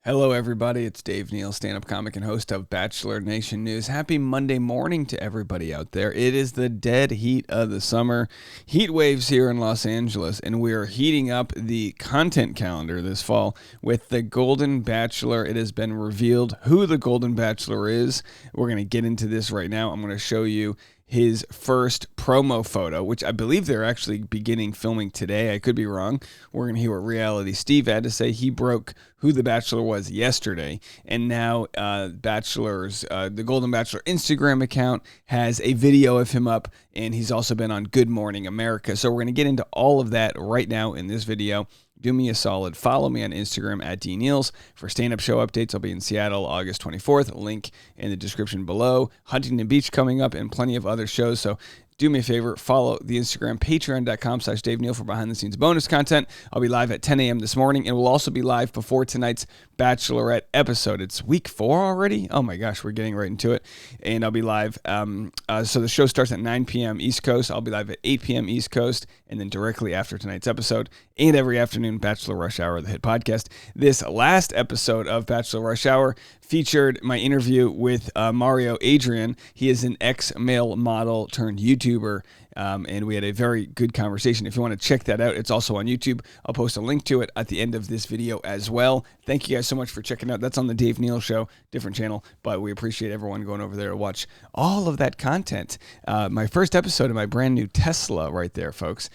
Hello, everybody. It's Dave Neal, stand-up comic and host of Bachelor Nation News. Happy Monday morning to everybody out there. It is the dead heat of the summer. Heat waves here in Los Angeles, and we are heating up the content calendar this fall with the Golden Bachelor. It has been revealed who the Golden Bachelor is. We're going to get into this right now. I'm going to show you his first promo photo, which I believe they're actually beginning filming today. I could be wrong. We're going to hear what Reality Steve had to say. He broke who the Bachelor was yesterday, and now the Golden Bachelor Instagram account has a video of him up, and he's also been on Good Morning America. So we're going to get into all of that right now in this video. Do me a solid. Follow me on Instagram at DNeals for stand-up show updates. I'll be in Seattle August 24th. Link in the description below. Huntington Beach coming up and plenty of other shows. So do me a favor. Follow the Instagram, patreon.com/Dave Neal for behind-the-scenes bonus content. I'll be live at 10 a.m. this morning, and we'll also be live before tonight's Bachelorette episode. It's week 4 already? Oh my gosh, we're getting right into it. And I'll be live. So the show starts at 9 p.m. East Coast. I'll be live at 8 p.m. East Coast, and then directly after tonight's episode, and every afternoon, Bachelor Rush Hour, the hit podcast. This last episode of Bachelor Rush Hour featured my interview with Mario Adrian. He is an ex-male model turned YouTuber, and we had a very good conversation. If you want to check that out, it's also on YouTube. I'll post a link to it at the end of this video as well. Thank you guys so much for checking out. That's on the Dave Neal Show, different channel, but we appreciate everyone going over there to watch all of that content. My first episode of my brand new Tesla right there, folks.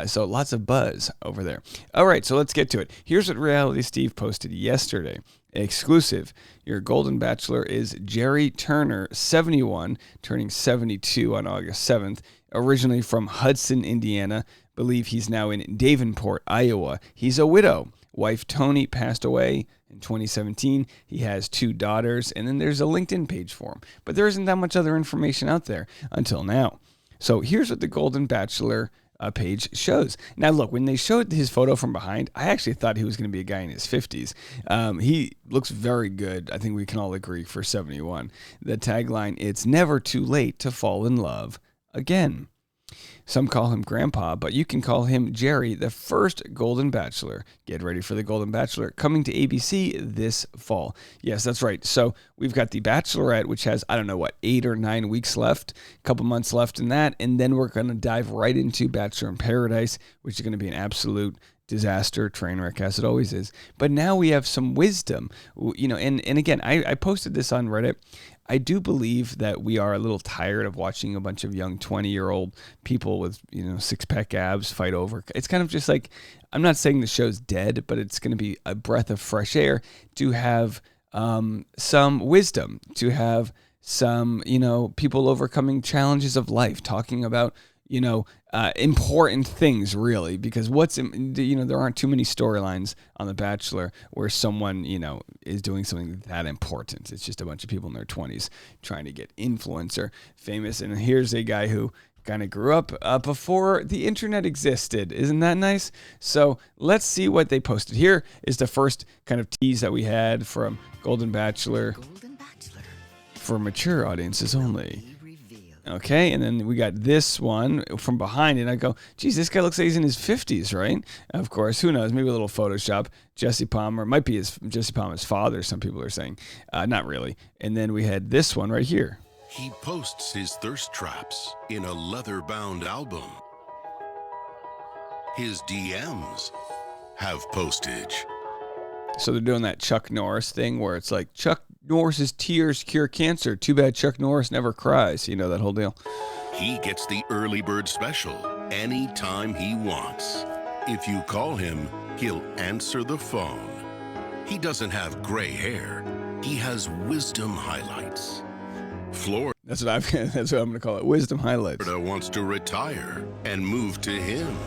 So lots of buzz over there. All right, so let's get to it. Here's what Reality Steve posted yesterday. Exclusive. Your Golden Bachelor is Jerry Turner, 71, turning 72 on August 7th. Originally from Hudson, Indiana. Believe he's now in Davenport, Iowa. He's a widow. Wife Tony passed away in 2017. He has 2 daughters, and then there's a LinkedIn page for him. But there isn't that much other information out there until now. So here's what the Golden Bachelor page shows. Now, look, when they showed his photo from behind, I actually thought he was going to be a guy in his 50s. He looks very good. I think we can all agree for 71. The tagline, "It's never too late to fall in love again." Some call him Grandpa, but you can call him Jerry, the first Golden Bachelor. Get ready for the Golden Bachelor coming to ABC this fall. Yes, that's right. So we've got the Bachelorette, which has, 8 or 9 weeks left, a couple months left in that, and then we're going to dive right into Bachelor in Paradise, which is going to be an absolute disaster, train wreck, as it always is. But now we have some wisdom, and again, I posted this on Reddit. I do believe that we are a little tired of watching a bunch of young 20-year-old people with, six-pack abs fight over. It's kind of just like, I'm not saying the show's dead, but it's going to be a breath of fresh air to have some wisdom, to have some, people overcoming challenges of life, talking about, important things, really, because there aren't too many storylines on The Bachelor where someone, is doing something that important. It's just a bunch of people in their 20s trying to get influencer famous. And here's a guy who kind of grew up before the internet existed. Isn't that nice? So let's see what they posted. Here is the first kind of tease that we had from Golden Bachelor. For mature audiences only. Okay, and then we got this one from behind, and I go, geez, this guy looks like he's in his 50s, right? Of course, who knows? Maybe a little Photoshop. Jesse Palmer, might be Jesse Palmer's father, some people are saying. Not really. And then we had this one right here. He posts his thirst traps in a leather-bound album. His DMs have postage. So they're doing that Chuck Norris thing where it's like, Chuck Norris's tears cure cancer. Too bad Chuck Norris never cries. That whole deal. He gets the early bird special anytime he wants. If you call him, he'll answer the phone. He doesn't have gray hair. He has wisdom highlights. Florida. That's what I'm going to call it. Wisdom highlights. Florida wants to retire and move to him.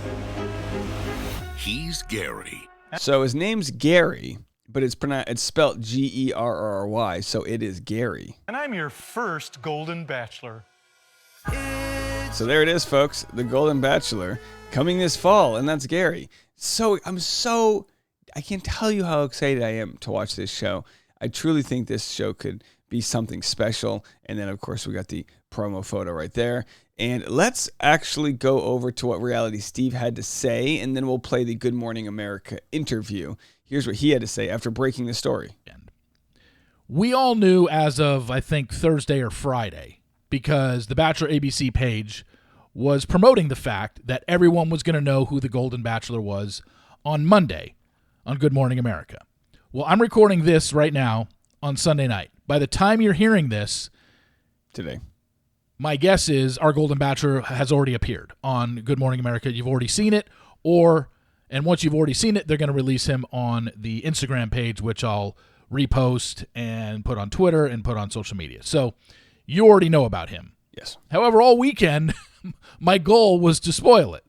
He's Gary. So his name's Gary, but it's spelled Gerrry, so it is Gary. And I'm your first Golden Bachelor. So there it is, folks. The Golden Bachelor coming this fall, and that's Gary. I can't tell you how excited I am to watch this show. I truly think this show could be something special. And then, of course, we got the promo photo right there. And let's actually go over to what Reality Steve had to say, and then we'll play the Good Morning America interview. Here's what he had to say after breaking the story. We all knew as of, I think, Thursday or Friday, because the Bachelor ABC page was promoting the fact that everyone was going to know who the Golden Bachelor was on Monday on Good Morning America. Well, I'm recording this right now on Sunday night. By the time you're hearing this Today, my guess is our Golden Bachelor has already appeared on Good Morning America. You've already seen it, and once you've already seen it, they're going to release him on the Instagram page, which I'll repost and put on Twitter and put on social media. So you already know about him. yes. However, all weekend, my goal was to spoil it.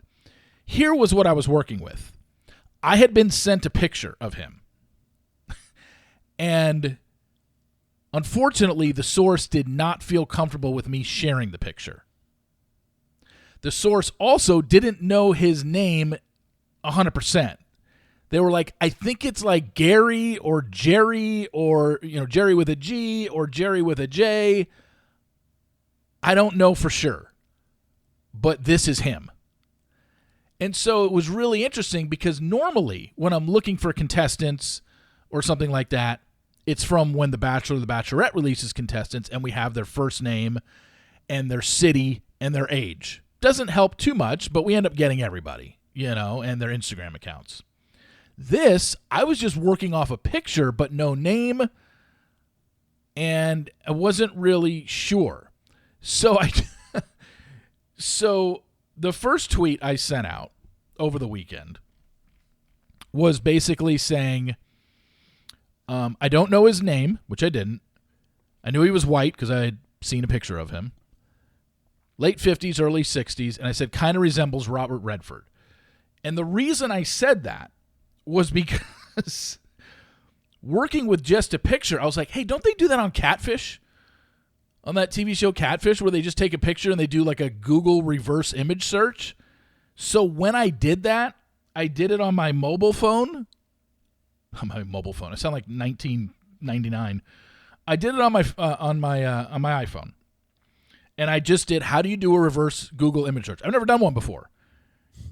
Here was what I was working with. I had been sent a picture of him. And unfortunately, the source did not feel comfortable with me sharing the picture. The source also didn't know his name 100%. They were like, I think it's like Gary or Jerry or, Jerry with a G or Jerry with a J. I don't know for sure, but this is him. And so it was really interesting because normally when I'm looking for contestants or something like that, it's from when The Bachelor or The Bachelorette releases contestants and we have their first name and their city and their age. Doesn't help too much, but we end up getting everybody, and their Instagram accounts. This, I was just working off a picture, but no name, and I wasn't really sure. So so the first tweet I sent out over the weekend was basically saying, I don't know his name, which I didn't. I knew he was white because I had seen a picture of him. Late 50s, early 60s, and I said kind of resembles Robert Redford. And the reason I said that was because working with just a picture, I was like, hey, don't they do that on Catfish? On that TV show Catfish, where they just take a picture and they do like a Google reverse image search? So when I did that, I did it on my mobile phone. On my mobile phone. I sound like 1999. I did it on my iPhone. And I just did, how do you do a reverse Google image search? I've never done one before.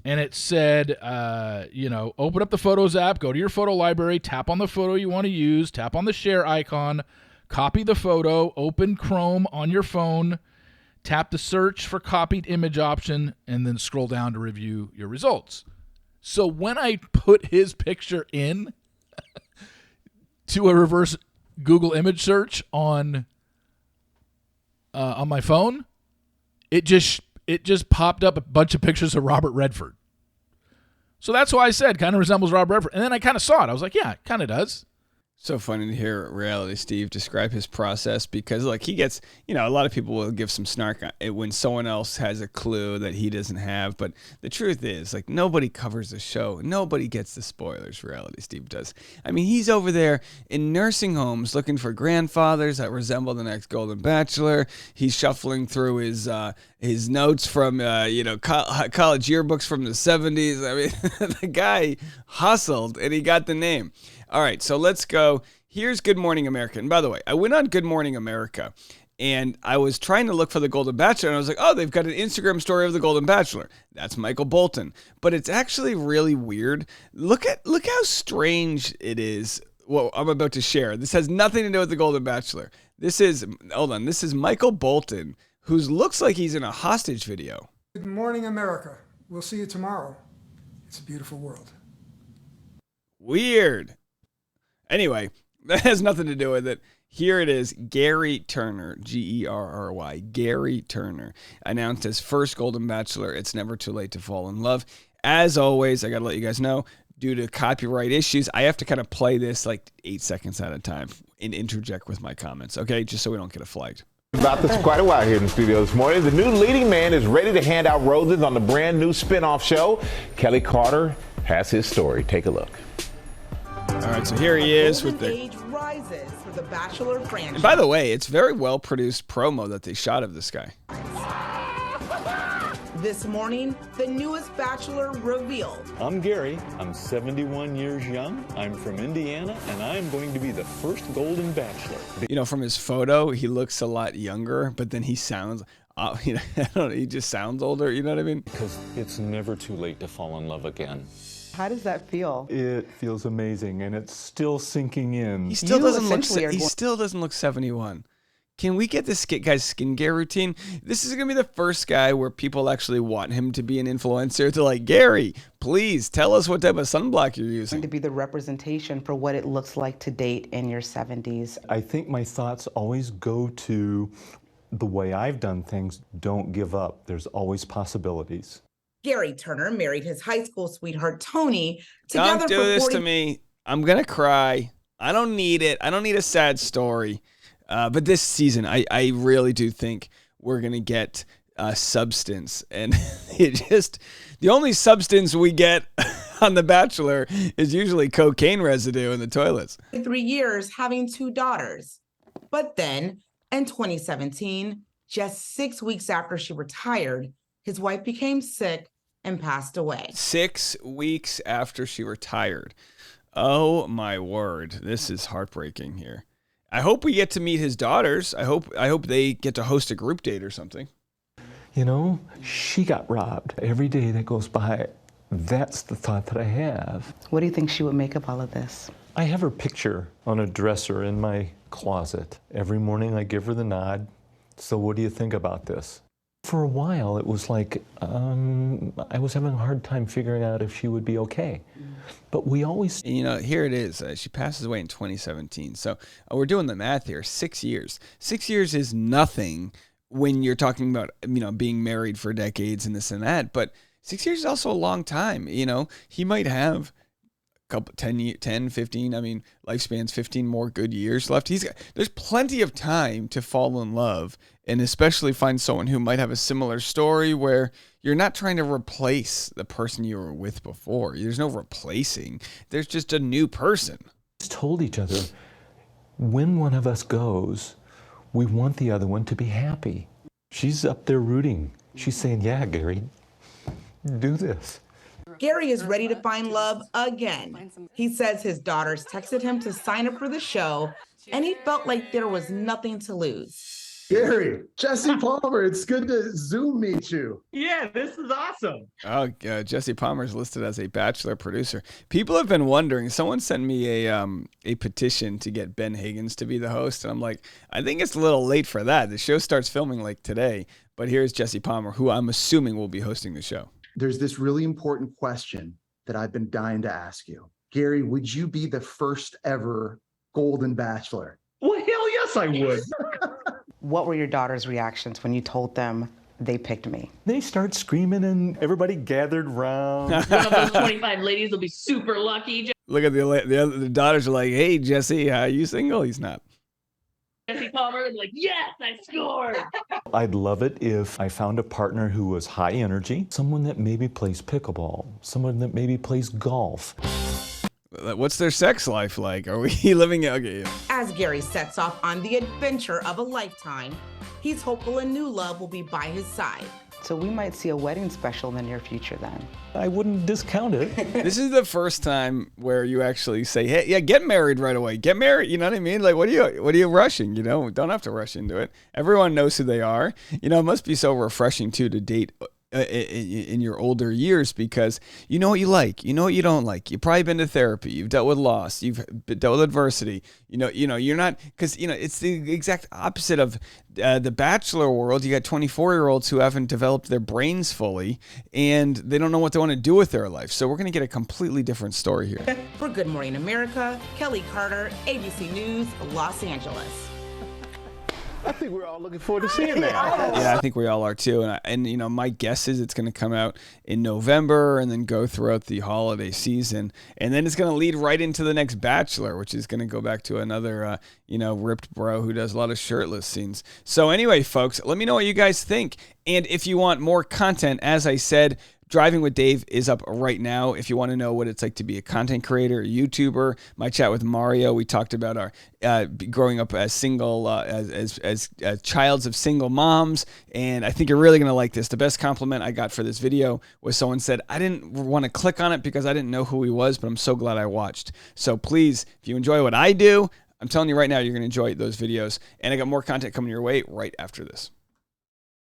And it said, open up the Photos app, go to your photo library, tap on the photo you want to use, tap on the share icon, copy the photo, open Chrome on your phone, tap the search for copied image option, and then scroll down to review your results. So when I put his picture in to a reverse Google image search on my phone, it just popped up a bunch of pictures of Robert Redford. So that's why I said kind of resembles Robert Redford. And then I kind of saw it. I was like, yeah, it kind of does. So funny to hear Reality Steve describe his process because, he gets, a lot of people will give some snark when someone else has a clue that he doesn't have. But the truth is, nobody covers the show. Nobody gets the spoilers. Reality Steve does. I mean, he's over there in nursing homes looking for grandfathers that resemble the next Golden Bachelor. He's shuffling through his notes from, college yearbooks from the 70s. I mean, the guy hustled and he got the name. All right, so let's go. Here's Good Morning America. And by the way, I went on Good Morning America, and I was trying to look for the Golden Bachelor, and I was like, oh, they've got an Instagram story of the Golden Bachelor. That's Michael Bolton. But it's actually really weird. Look how strange it is what I'm about to share. This has nothing to do with the Golden Bachelor. This is Michael Bolton, who looks like he's in a hostage video. Good morning, America. We'll see you tomorrow. It's a beautiful world. Weird. Anyway, that has nothing to do with it. Here it is. Gary Turner, Gerry, Gary Turner, announced his first Golden Bachelor. It's never too late to fall in love. As always, I got to let you guys know, due to copyright issues, I have to kind of play this 8 seconds at a time and interject with my comments, okay? Just so we don't get flagged. About this quite a while here in the studio this morning. The new leading man is ready to hand out roses on the brand new spinoff show. Kelly Carter has his story. Take a look. All right, so here he is with the age rises for the Bachelor franchise. And by the way, it's very well produced promo that they shot of this guy. This morning, the newest Bachelor revealed. I'm Gary. I'm 71 years young. I'm from Indiana, and I'm going to be the first Golden Bachelor. From his photo, he looks a lot younger, but then he sounds I don't know, he just sounds older. You know what I mean? Because it's never too late to fall in love again. How does that feel? It feels amazing, and it's still sinking in. He still doesn't look 71. Can we get this guy's skincare routine? This is going to be the first guy where people actually want him to be an influencer. To like, Gary, please tell us what type of sunblock you're using. To be the representation for what it looks like to date in your 70s. I think my thoughts always go to the way I've done things. Don't give up. There's always possibilities. Gary Turner married his high school sweetheart, Tony, together Don't do this to me. I'm going to cry. I don't need it. I don't need a sad story. But this season, I really do think we're going to get substance. And the only substance we get on The Bachelor is usually cocaine residue in the toilets. 3 years having 2 daughters. But then in 2017, just 6 weeks after she retired, his wife became sick and passed away. 6 weeks after she retired. Oh, my word. This is heartbreaking here. I hope we get to meet his daughters. I hope they get to host a group date or something. You know, she got robbed. Every day that goes by, that's the thought that I have. What do you think she would make of all of this? I have her picture on a dresser in my closet. Every morning I give her the nod. So what do you think about this? For a while, it was like I was having a hard time figuring out if she would be okay. But we always... You know, here it is. She passes away in 2017. So we're doing the math here. 6 years. 6 years is nothing when you're talking about, being married for decades and this and that. But 6 years is also a long time. You know, he might have a couple, 10, 15, lifespan's 15 more good years left. There's plenty of time to fall in love, and especially find someone who might have a similar story where you're not trying to replace the person you were with before. There's no replacing. There's just a new person. We told each other, when one of us goes, we want the other one to be happy. She's up there rooting. She's saying, yeah, Gary, do this. Gary is ready to find love again. He says his daughters texted him to sign up for the show, and he felt like there was nothing to lose. Gary, Jesse Palmer, it's good to Zoom meet you. Yeah, this is awesome. Oh, Jesse Palmer's listed as a Bachelor producer. People have been wondering. Someone sent me a petition to get Ben Higgins to be the host, and I'm like, I think it's a little late for that. The show starts filming like today, but here's Jesse Palmer, who I'm assuming will be hosting the show. There's this really important question that I've been dying to ask you. Gary, would you be the first ever Golden Bachelor? Well, hell yes, I would. What were your daughter's reactions when you told them they picked me? They start screaming and everybody gathered around. One of those 25 ladies will be super lucky. Look at the daughters are like, hey, Jesse, are you single? He's not. Jesse Palmer is like, yes, I scored. I'd love it if I found a partner who was high energy, someone that maybe plays pickleball, someone that maybe plays golf. What's their sex life like? Are we living it? Okay. As Gary sets off on the adventure of a lifetime, he's hopeful a new love will be by his side. So we might see a wedding special in the near future then. I wouldn't discount it. This is the first time where you actually say, hey, yeah, get married right away. Get married. You know what I mean? Like, what are you rushing? You know, don't have to rush into it. Everyone knows who they are. You know, it must be so refreshing too to date in your older years, because you know what you like, you know what you don't like. You've probably been to therapy. You've dealt with loss. You've dealt with adversity. You know, you're not, because, it's the exact opposite of the Bachelor world. You got 24-year-olds who haven't developed their brains fully, and they don't know what they want to do with their life. So we're going to get a completely different story here. For Good Morning America, Kelly Carter, ABC News, Los Angeles. I think we're all looking forward to seeing that. Yeah, I think we all are too. And my guess is it's going to come out in November and then go throughout the holiday season. And then it's going to lead right into the next Bachelor, which is going to go back to another, ripped bro who does a lot of shirtless scenes. So anyway, folks, let me know what you guys think. And if you want more content, as I said, Driving with Dave is up right now. If you want to know what it's like to be a content creator, a YouTuber, my chat with Mario, we talked about our growing up as single, as childs of single moms, and I think you're really going to like this. The best compliment I got for this video was someone said, I didn't want to click on it because I didn't know who he was, but I'm so glad I watched. So please, if you enjoy what I do, I'm telling you right now, you're going to enjoy those videos, and I got more content coming your way right after this.